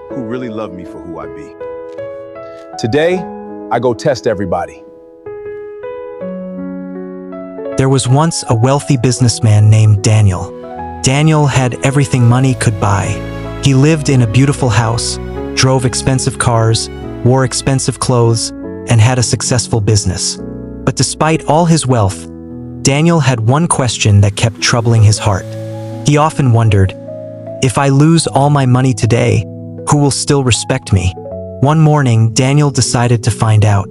who really love me for who I be. Today, I go test everybody. There was once a wealthy businessman named Daniel. Daniel had everything money could buy. He lived in a beautiful house, drove expensive cars, wore expensive clothes, and had a successful business. But despite all his wealth, Daniel had one question that kept troubling his heart. He often wondered, if I lose all my money today, who will still respect me? One morning, Daniel decided to find out.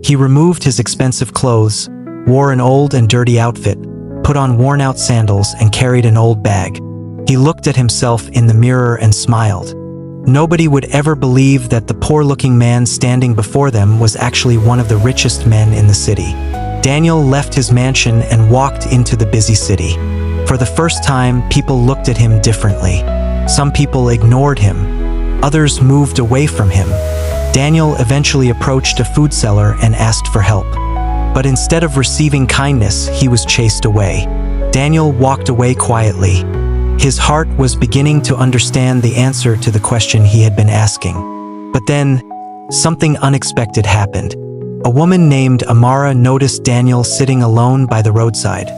He removed his expensive clothes, wore an old and dirty outfit, put on worn-out sandals, and carried an old bag. He looked at himself in the mirror and smiled. Nobody would ever believe that the poor-looking man standing before them was actually one of the richest men in the city. Daniel left his mansion and walked into the busy city. For the first time, people looked at him differently. Some people ignored him. Others moved away from him. Daniel eventually approached a food seller and asked for help. But instead of receiving kindness, he was chased away. Daniel walked away quietly. His heart was beginning to understand the answer to the question he had been asking. But then, something unexpected happened. A woman named Amara noticed Daniel sitting alone by the roadside.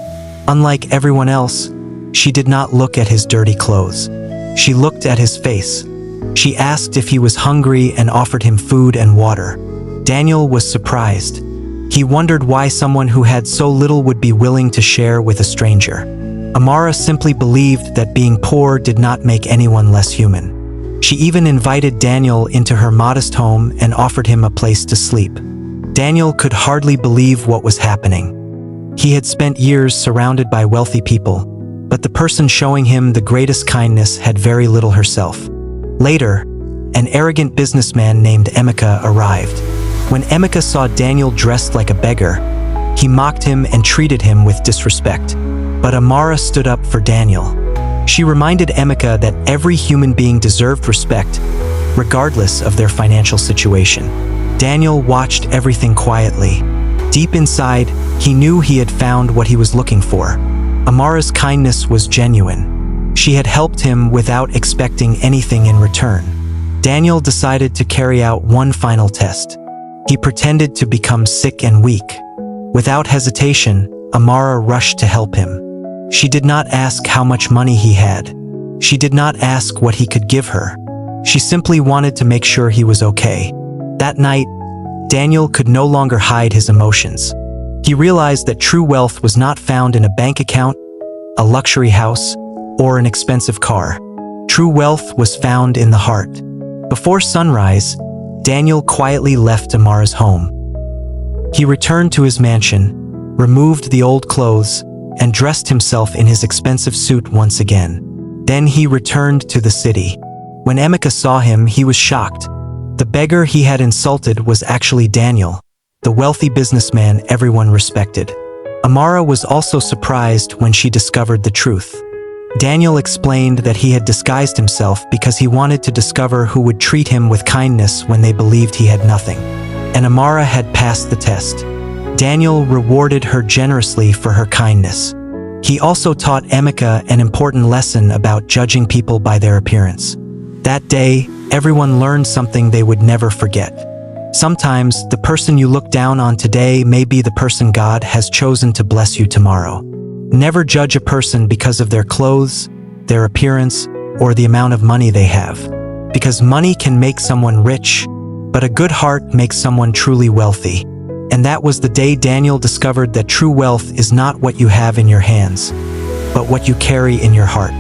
Unlike everyone else, she did not look at his dirty clothes. She looked at his face. She asked if he was hungry and offered him food and water. Daniel was surprised. He wondered why someone who had so little would be willing to share with a stranger. Amara simply believed that being poor did not make anyone less human. She even invited Daniel into her modest home and offered him a place to sleep. Daniel could hardly believe what was happening. He had spent years surrounded by wealthy people, but the person showing him the greatest kindness had very little herself. Later, an arrogant businessman named Emeka arrived. When Emeka saw Daniel dressed like a beggar, he mocked him and treated him with disrespect. But Amara stood up for Daniel. She reminded Emeka that every human being deserved respect, regardless of their financial situation. Daniel watched everything quietly. Deep inside, he knew he had found what he was looking for. Amara's kindness was genuine. She had helped him without expecting anything in return. Daniel decided to carry out one final test. He pretended to become sick and weak. Without hesitation, Amara rushed to help him. She did not ask how much money he had. She did not ask what he could give her. She simply wanted to make sure he was okay. That night, Daniel could no longer hide his emotions. He realized that true wealth was not found in a bank account, a luxury house, or an expensive car. True wealth was found in the heart. Before sunrise, Daniel quietly left Amara's home. He returned to his mansion, removed the old clothes, and dressed himself in his expensive suit once again. Then he returned to the city. When Emeka saw him, he was shocked. The beggar he had insulted was actually Daniel, the wealthy businessman everyone respected. Amara was also surprised when she discovered the truth. Daniel explained that he had disguised himself because he wanted to discover who would treat him with kindness when they believed he had nothing. And Amara had passed the test. Daniel rewarded her generously for her kindness. He also taught Emeka an important lesson about judging people by their appearance. That day, everyone learned something they would never forget. Sometimes, the person you look down on today may be the person God has chosen to bless you tomorrow. Never judge a person because of their clothes, their appearance, or the amount of money they have. Because money can make someone rich, but a good heart makes someone truly wealthy. And that was the day Daniel discovered that true wealth is not what you have in your hands, but what you carry in your heart.